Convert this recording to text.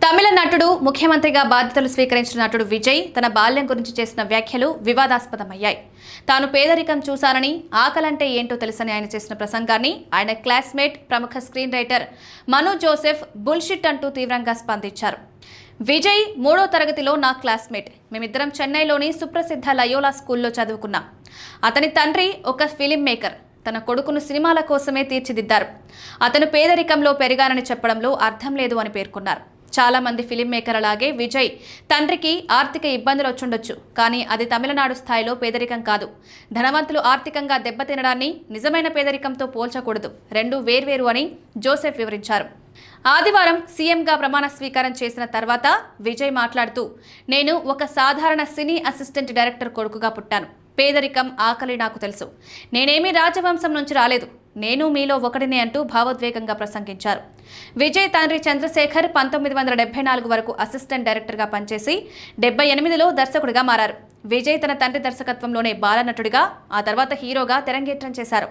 తమిళ నటుడు ముఖ్యమంత్రిగా బాధ్యతలు స్వీకరించిన నటుడు విజయ్ తన బాల్యం గురించి చేసిన వ్యాఖ్యలు వివాదాస్పదమయ్యాయి. తాను పేదరికం చూశానని, ఆకలంటే ఏంటో తెలుసని ఆయన చేసిన ప్రసంగాన్ని ఆయన క్లాస్మేట్ ప్రముఖ స్క్రీన్ రైటర్ మను జోసెఫ్ బుల్షిట్ అంటూ తీవ్రంగా స్పందించారు. విజయ్ 3వ తరగతిలో నా క్లాస్మేట్. మేమిద్దరం చెన్నైలోని సుప్రసిద్ధ లయోలా స్కూల్లో చదువుకున్నాం. అతని తండ్రి ఒక ఫిలిం మేకర్. తన కొడుకును సినిమాల కోసమే తీర్చిదిద్దారు. అతను పేదరికంలో పెరిగానని చెప్పడంలో అర్థం లేదు అని పేర్కొన్నారు. చాలా మంది ఫిలిం మేకర్ అలాగే విజయ్ తండ్రికి ఆర్థిక ఇబ్బందులు వచ్చుండొచ్చు, కానీ అది తమిళనాడు స్థాయిలో పేదరికం కాదు. ధనవంతులు ఆర్థికంగా దెబ్బతినడాన్ని నిజమైన పేదరికంతో పోల్చకూడదు, రెండూ వేర్వేరు అని జోసెఫ్ వివరించారు. ఆదివారం సీఎంగా ప్రమాణ స్వీకారం చేసిన తర్వాత విజయ్ మాట్లాడుతూ, నేను ఒక సాధారణ సినీ అసిస్టెంట్ డైరెక్టర్ కొడుకుగా పుట్టాను. పేదరికం, ఆకలి నాకు తెలుసు. నేనేమీ రాజవంశం నుంచి రాలేదు. నేను మీలో ఒకటినే అంటూ భావోద్వేగంగా ప్రసంగించారు. విజయ్ తండ్రి చంద్రశేఖర్ 1974 వరకు అసిస్టెంట్ డైరెక్టర్గా పనిచేసి 78లో దర్శకుడిగా మారారు. విజయ్ తన తండ్రి దర్శకత్వంలోనే బాలనటుడిగా, ఆ తర్వాత హీరోగా తెరంగేట్రం చేశారు.